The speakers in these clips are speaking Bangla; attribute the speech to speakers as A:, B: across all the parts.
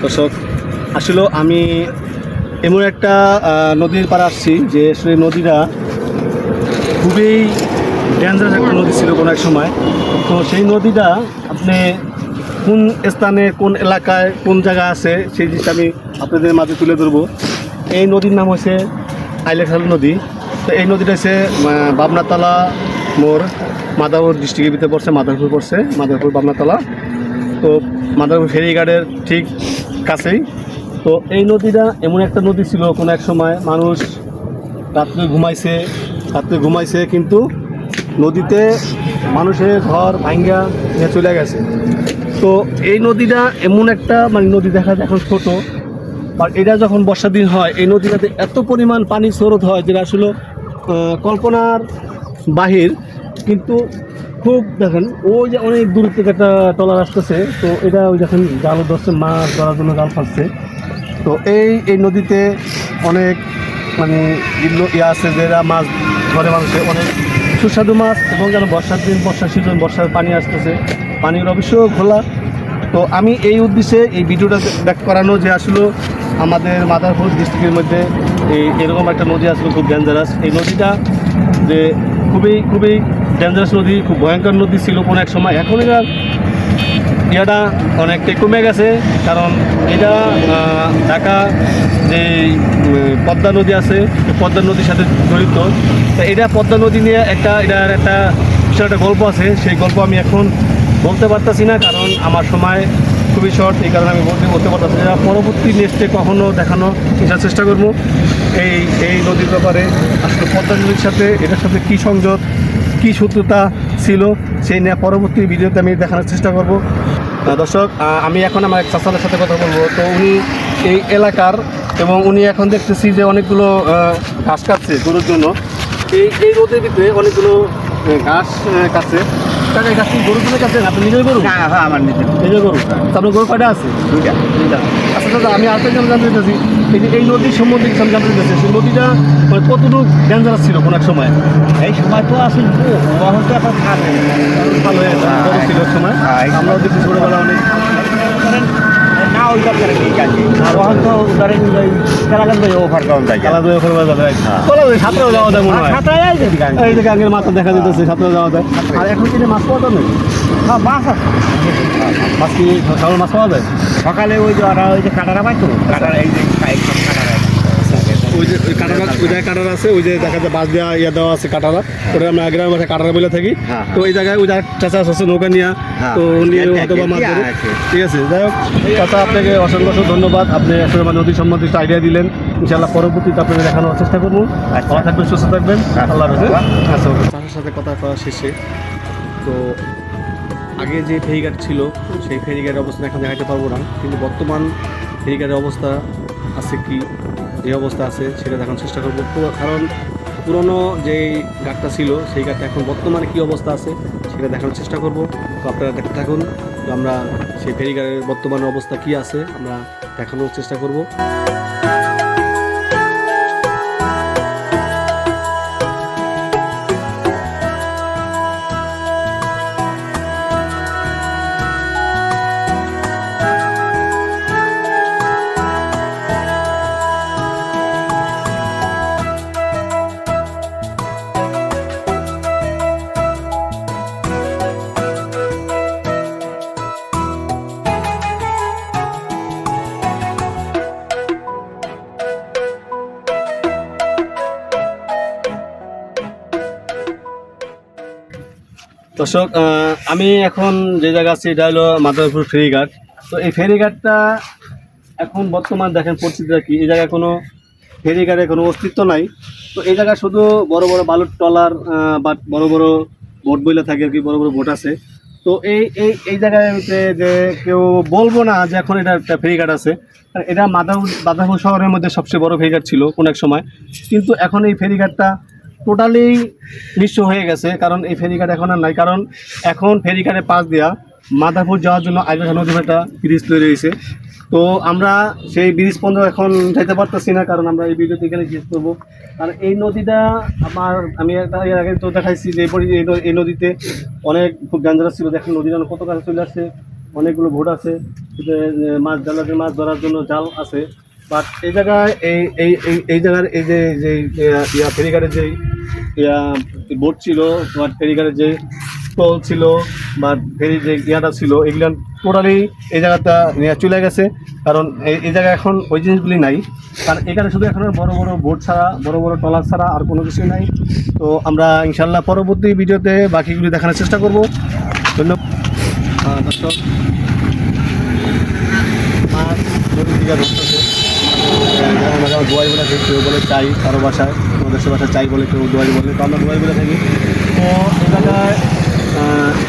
A: দর্শক, আসলে আমি এমন একটা নদীর পাড়ে আসছি যে সেই নদীটা খুবই ডেঞ্জারাস একটা নদী ছিল কোনো এক সময়। তো সেই নদীটা আপনি কোন স্থানে, কোন এলাকায়, কোন জায়গায় আছে সেই জিনিসটা আমি আপনাদের মাঝে তুলে ধরবো। এই নদীর নাম হচ্ছে আইলেখাল নদী। তো এই নদীটা হচ্ছে বাবনাতলা মোড়, মাদারপুর ডিস্ট্রিক্টের ভিতরে পড়ছে, মাদারপুর বাবনাতলা। তো মাদারপুর ফেরিঘাটের ঠিক কাছেই। তো এই নদীটা এমন একটা নদী ছিল কোনো এক সময়, মানুষ রাত্রে ঘুমাইছে কিন্তু নদীতে মানুষের ঘর ভাঙ্গা নিয়ে চলে গেছে। তো এই নদীটা এমন একটা নদী দেখা যায় এখন ছোটো, আর এটা যখন বর্ষার দিন হয় এই নদীটাতে এত পরিমাণ পানি স্রোত হয় যেটা আসলে কল্পনার বাহির। কিন্তু খুব দেখেন ওই যে অনেক দূর থেকে একটা ট্রলার আসতেছে, তো এটা ওই যখন জাল ধরছে, মাছ ধরার জন্য জাল ফাঁসছে। তো এই নদীতে অনেক ইয়ে আছে যেটা মাছ ধরে মানুষের, অনেক সুস্বাদু মাছ। এবং যেন বর্ষার দিন, বর্ষার সিজন, বর্ষার পানি আসতেছে, পানির অবশ্যই খোলা। তো আমি এই উদ্দেশ্যে এই ভিডিওটা ব্যাক করানো যে আসলে আমাদের মাদারপুর ডিস্ট্রিক্টের মধ্যে এরকম একটা নদী আসলে খুব ডেঞ্জারাস। এই নদীটা যে খুবই ডেঞ্জারাস নদী, খুব ভয়ঙ্কর নদী ছিল কোনো এক সময়। এখন এটা অনেকটাই কমে গেছে, কারণ এটা ঢাকা যে পদ্মা নদী আছে, পদ্মা নদীর সাথে জড়িত। তো এটা পদ্মা নদী নিয়ে এটার একটা বিশাল একটা গল্প আছে। সেই গল্প আমি এখন বলতে পারতেছি না, কারণ আমার সময় খুবই শর্ট, এই কারণে আমি বলতে পারতেছি না। পরবর্তী নেক্সটে কখনো দেখানো চেষ্টা করবো এই নদীর ব্যাপারে, আসলে পদ্মা নদীর সাথে এটার সাথে কী সংযোগ, কী সূত্রতা ছিল, সেই নিয়ে পরবর্তী ভিডিওতে আমি দেখানোর চেষ্টা করব। দর্শক, আমি এখন আমার এক চাচাদের সাথে কথা বলবো। তো উনি এই এলাকার, এবং উনি এখন দেখতেছি যে অনেকগুলো ঘাস কাটছে গরুর জন্য। এই রোদের ভিতরে অনেকগুলো ঘাস কাটছে। টাকা গাছ কি গরুর জন্য কাটছেন? আপনি নিজের গরু?
B: হ্যাঁ, আমার
A: নিজের গরু। আপনার গরু কয়টা আছে?
B: দুইটা।
A: আচ্ছা দাদা, আমি আরেকটা জানতে চাইছি, এই নদীর সম্বন্ধে কিছু আমি জানতে চাইছি। সেই নদীটা কতটুকু ডেঞ্জারাস ছিল কোনো এক সময়?
B: এই সময় তো আসলে তখন তো এখন থাকে
A: ভালো হয়ে বড় ছিল এক সময়, আমরাও দেখছি ছোটোবেলা অনেক।
B: না ওই দরকার ঠিক আছে। আর তখন তো ধরেন ওই খেলাগান তো ওভার কম যায়,
A: খেলাধুলা করবা যাবে, সাঁতরেও যাওয়া যায় মনে হয়।
B: সাঁতরাই
A: এই যে গাঙ্গের মাথা দেখা যেতেছে, সাঁতরেও যাওয়া যায়। আর এখন কি মাছ পাওয়া যায়?
B: মাছ আছে,
A: মাছ কি সকালে মাছ পাওয়া যায়?
B: সকালে ওই যে ওরা ওই যে কাটারা পাইতো, কাটারা এই যে কাটারা
A: ওই যে ওই জায়গায় কাটারা আছে, ওই যে দেখা যায় বাস দেওয়া দেওয়া আছে কাটারা, ওটা আমরা গ্রামের বাসায় কাটারা বলে থাকি। তো ওই জায়গায় চাচা আছে নৌকা নিয়ে, তো নিয়ে হয়তো বা মাছ ধরে। ঠিক আছে, যাই হোক চাচা, আপনাকে অসংখ্য ধন্যবাদ। আপনি আসলে নদীর সম্বন্ধে একটা আইডিয়া দিলেন। ইনশাআল্লাহ পরবর্তীতে আপনাকে দেখানোর চেষ্টা করবো। ভালো থাকবেন, সুস্থ থাকবেন, আল্লাহ হাফেজ। আচ্ছা, চাচার সাথে কথা করা শেষে, তো আগে যে ফেরিঘাট ছিল সেই ফেরিঘাটের অবস্থা এখন দেখাতে পারবো না, কিন্তু বর্তমান ফেরিঘাটের অবস্থা আছে কি, যে অবস্থা আছে সেটা দেখানোর চেষ্টা করবো। কারণ পুরনো যেই ঘাটটা ছিল সেই ঘাটটা এখন বর্তমানে কী অবস্থা আছে সেটা দেখানোর চেষ্টা করব। তো আপনারা দেখতে থাকুন, তো আমরা সেই ফেরিঘাটের বর্তমান অবস্থা কী আছে আমরা দেখানোর চেষ্টা করব। দর্শক, আমি এখন যে জায়গা আছি এটা হলো মাদারপুর ফেরিঘাট। তো এই ফেরিঘাটটা এখন বর্তমান দেখেন পরিস্থিতিটা কি, এই জায়গায় কোনো ফেরিঘাটের কোনো অস্তিত্ব নাই। তো এই জায়গায় শুধু বড় বড় বালুর ট্রলার বা বড় বড় বোট বইলে থাকে আর কি, বড় বড় বোট আছে। তো এই জায়গায় যে কেউ বলবো না যে এখন এটা একটা ফেরিঘাট আছে। এটা মাদারপুর শহরের মধ্যে সবচেয়ে বড় ফেরিঘাট ছিল কোনো এক সময়, কিন্তু এখন এই ফেরিঘাটটা টোটালি নিঃস্ব হয়ে গেছে, কারণ এই ফেরিঘাট এখন আর নাই। কারণ এখন ফেরিঘাটের পাশ দেওয়া মাদারপুর যাওয়ার জন্য আইলেখা নদীর একটা ব্রিজ তৈরি হয়েছে। তো আমরা সেই ব্রিজ পর্যন্ত এখন যাইতে পারতেছি না, কারণ আমরা এই ভিডিওতে এখানে শেষ করবো। আর এই নদীটা আমি এর আগে তো দেখাইছি যে এই নদীতে অনেক খুব ডেঞ্জারাস ছিল। দেখেন নদীটা কত কাছে চলে আসছে, অনেকগুলো বোট আছে, মাছ মাছ ধরার জন্য জাল আছে। বাট এই জায়গায় এই জায়গার এই যে ফেরিঘাটের যে বোট ছিল বা ফেরিঘাটের যে স্টল ছিল বা ফেরি যে ইয়াটা ছিল, এগুলো টোটালি এই জায়গাটা চলে গেছে। কারণ এই জায়গায় এখন ওই জিনিসগুলি নাই, কারণ এখানে শুধু এখন বড় বড় বোট ছাড়া, বড় বড় ট্রলার ছাড়া আর কোনো কিছুই নাই। তো আমরা ইনশাল্লাহ পরবর্তী ভিডিওতে বাকিগুলি দেখানোর চেষ্টা করব। ধন্যবাদ দর্শক। মাছ নদীর দিকে ধরতেছে, দোয়াই বলে থাকি, কেউ বলে চাই, কারো বাসায়, কোনো দেশের বাসায় চাই বলে, কেউ দোয়াই বলে, তো আমরা দোয়াই বলে থাকি। তো এই জায়গায়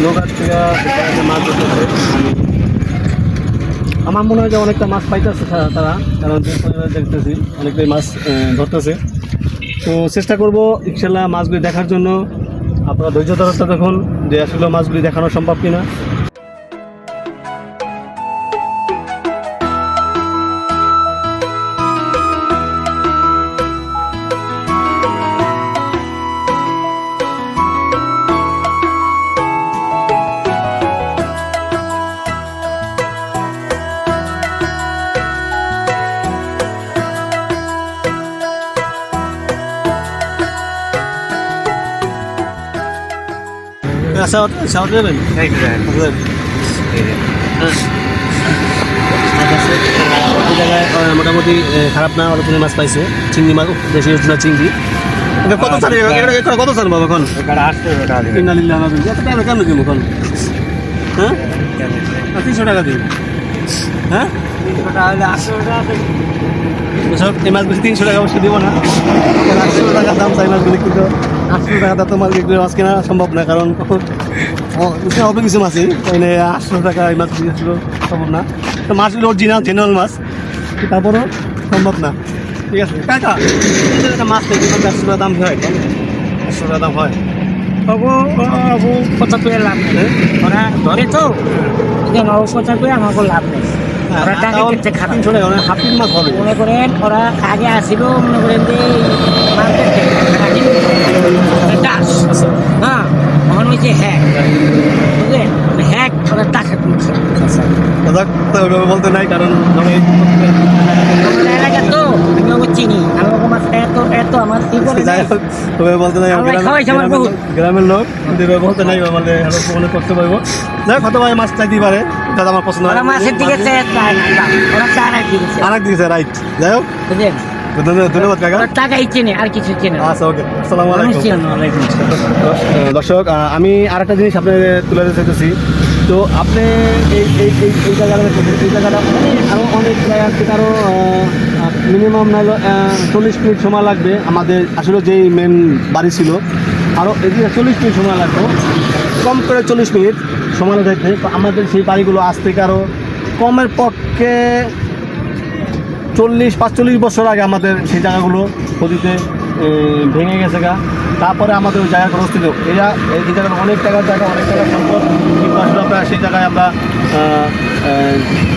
A: নৌকার থেকে মাছ ধরতেছে। আমার মনে হয় যে অনেকটা মাছ পাইতেছে তারা, কারণ দেখতেছি অনেকটাই মাছ ধরতেছে। তো চেষ্টা করব ইনশাল্লাহ মাছগুলি দেখার জন্য। আপনারা ধৈর্য ধরাটা দেখুন যে আসলে মাছগুলি দেখানো সম্ভব কিনা। সাউথ দেবেন এই জায়গায় মোটামুটি খারাপ না, অনেক মাছ পাইছে। চিংড়ি মাছ, দেশি না চিংড়ি। কত কত স্যার বাবা এখন? কেন দিব এখন? হ্যাঁ 300 টাকা দিন। হ্যাঁ সব এই মাছগুলি 300 টাকা অবশ্যই দিব না, 800 টাকার দাম চাই মাছগুলি, কিন্তু 800 টাকা তো মাছগুলি মাছ কেনা সম্ভব না, কারণ হবে কিছু মাছই তাইলে 800 টাকা এই মাছ দিয়েছিল সম্ভব না। তো মাছগুলো অরিজিনাল জেনারেল মাছ, তারপরও সম্ভব না। ঠিক আছে কাকা, একটা মাছ থেকে 800 টাকা দাম হয়, 800 টাকা দাম হয়।
C: কথা কয়ে লাভ নেই, ওরা ধরে তো কথা কয়ে আমাকে লাভ নেই। ওরা টাকা কেটে খারাপ
A: 300 টাকা হাফ পিস মাছ হবে।
C: মনে করেন ওরা আগে আসিল, মনে করেন যে মার্কেট হ্যাঁ মনে হয়েছে হ্যাক, বুঝলেন হ্যাক ওরা টাকা তুলছে।
A: বলতে নাই, কারণ
C: আমার এলাকা তো আমি ওকে চিনি, আমি ওকে মাছ এত এত আমার কি করে
A: তবে বলতে নাই,
C: আমরা খাওয়াইছি আমার বহুত।
A: গ্রামের লোক বলতে নাই, আমাদের মনে করতে পারবো। যাই কত ভাই মাছ চাইতেই পারে, দাদা আমার পছন্দ
C: ওরা মাছের দিকে ওরা টাকা দিয়েছে,
A: আরেক দিয়েছে রাইট। যাই হোক
C: বুঝলেন,
A: ধন্যবাদ কাকা।
C: ওরা টাকাই চেনে আর কিছু চেনে।
A: আচ্ছা ওকে, আসসালামু আলাইকুম।
C: ওয়ালাইকুম
A: দর্শক আমি আরেকটা জিনিস আপনাদের তুলে দিতে চাইতেছি। তো আপনি এই জায়গাটা এই জায়গাটা আরও অনেক জায়গা থেকে আরও মিনিমাম নাহলে 40 মিনিট সময় লাগবে। আমাদের আসলে যেই মেন বাড়ি ছিল, আরও এদিকে 40 মিনিট সময় লাগবে, কম করে 40 মিনিট সময় লাগবে। তো আমাদের সেই বাড়িগুলো আজ থেকে আরও কমের পক্ষে 40-45 বছর আগে আমাদের সেই জায়গাগুলো নদীতে ভেঙে গেছে গা। তারপরে আমাদের ওই জায়গাগুলো ছিল, এই জায়গাটা অনেক টাকার জায়গা, অনেক টাকার সম্পদ, কিন্তু আসলে আমরা সেই জায়গায় আমরা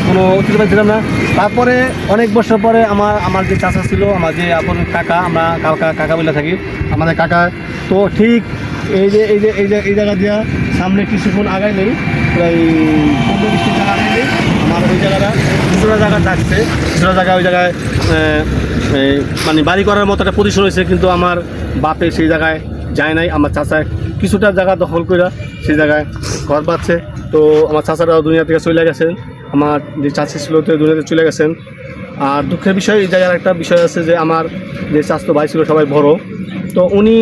A: কোনো অতিথি পাইছিলাম না। তারপরে অনেক বছর পরে আমার যে চাচা ছিল, আমার যে আপন কাকা, আমরা কাকা বলে থাকি, আমাদের কাকা, তো ঠিক এই জায়গা দিয়া সামনে কিছুক্ষণ আগাই নেই, প্রায় 15-20 টাকা আগাই নেই, আমার ওই জায়গাটা কিছুটা জায়গা থাকছে, কিছুটা জায়গা ওই জায়গায় মানে বাড়ি করার মতো একটা পজিশন হয়েছে, কিন্তু আমার বাপে সেই জায়গায় যায় নাই। আমার চাচা কিছুটা জায়গা দখল করে সেই জায়গায় ঘর পাচ্ছে। তো আমার চাচারাও দুনিয়া থেকে চলে গেছেন, আমার যে চাচি ছিল তো দুনিয়াতে চলে গেছেন। আর দুঃখের বিষয় এই জায়গার একটা বিষয় আছে যে আমার যে চাচাতো ভাই ছিল সবাই বড়, তো উনি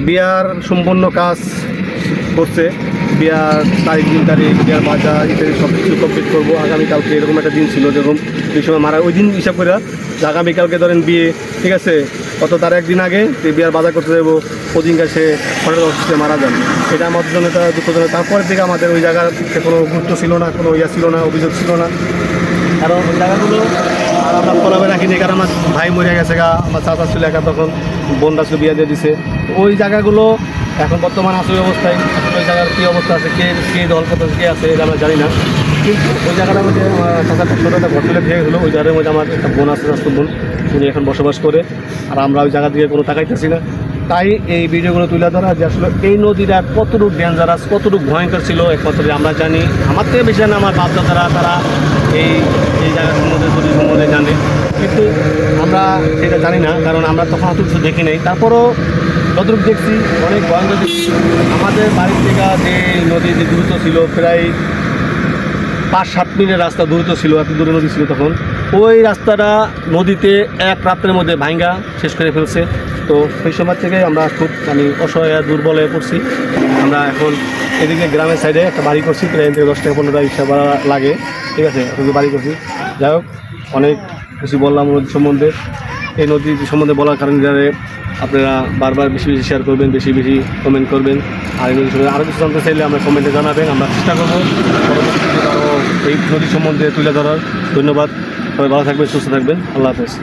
A: বিয়ার সম্পূর্ণ কাজ করছে, বিয়ার তারিখ বিয়ার বাজার ইত্যাদি সব কিছু কমপ্লিট করবো আগামীকালকে, এরকম একটা দিন ছিল। যেরকম এই সময় মারা ওই দিন হিসাব করে আগামীকালকে ধরেন বিয়ে, ঠিক আছে, কত তার একদিন আগে বিয়ার বাজার করতে যাবো, ওদিনকার সে হঠাৎ অসুস্থে মারা যান। এটা আমাদের জন্য একটা দুঃখজনক। তারপরের দিকে আমাদের ওই জায়গার কোনো গুরুত্ব ছিল না, কোনো ইয়া ছিল না, অভিযোগ ছিল না, কারণ ওই জায়গাগুলো আর আমরা ফলাবে রাখিনি, কারণ আমার ভাই মরে গেছে গা, আমার চাচা ছিল একা, তখন বোনরা ছিল বিয়ে দিয়ে দিছে। ওই জায়গাগুলো এখন বর্তমান আছে অবস্থায়, ওই জায়গার কী অবস্থা আছে, কে দল কত কে আছে এটা আমরা জানি না। কিন্তু ওই জায়গাটার মধ্যে আমার চাচার ছোটো একটা ঘর তুলে দিয়ে গেলো, ওই জায়গার মধ্যে আমার একটা বোন আছে, স্বাস্থ্য বোন, উনি এখন বসবাস করে। আর আমরা ওই জায়গা দিয়ে কোনো তাকাইতেছি না, তাই এই ভিডিওগুলো তুলে ধরা যে আসলে এই নদীটা কতটুকু ডেঞ্জারাস, কতটুকু ভয়ঙ্কর ছিল একমাত্র আমরা জানি। আমার থেকে বেশি জানে আমার বাপদাদারা, তারা এই এই জায়গা সম্বন্ধে, নদী সম্বন্ধে জানে, কিন্তু আমরা সেটা জানি না, কারণ আমরা তখন অত কিছু দেখি নাই। তারপরও যতটুকু দেখছি অনেক ভয়ঙ্কর দেখছি। আমাদের বাড়ির থেকে যে নদী যে দূরত্ব ছিল প্রায় 5-7 মিনিটের রাস্তা দূরত্ব ছিল, এত দূরে নদী ছিল তখন। ওই রাস্তাটা নদীতে এক রাতের মধ্যে ভাঙ্গা শেষ করে ফেলছে। তো সেই সময় থেকে আমরা খুব অসহায় দুর্বল হয়ে পড়ছি। আমরা এখন এদিকে গ্রামের সাইডে একটা বাড়ি করছি, প্রায় থেকে 10 থেকে 15 টাকা রিক্সা ভাড়া লাগে, ঠিক আছে, এখন বাড়ি করছি। যাই হোক, অনেক কিছু বললাম নদী সম্বন্ধে। এই নদী সম্বন্ধে বলার কারণে যারা আপনারা বারবার বেশি বেশি শেয়ার করবেন, বেশি বেশি কমেন্ট করবেন। আর এই নদী সম্বন্ধে আরও কিছু জানতে চাইলে আমরা কমেন্টে জানাবেন, আমরা চেষ্টা করবো পরবর্তীতে আরও এই নদী সম্বন্ধে তুলে ধরার। ধন্যবাদ, সবাই ভালো থাকবেন, সুস্থ থাকবেন, আল্লাহ হাফেজ।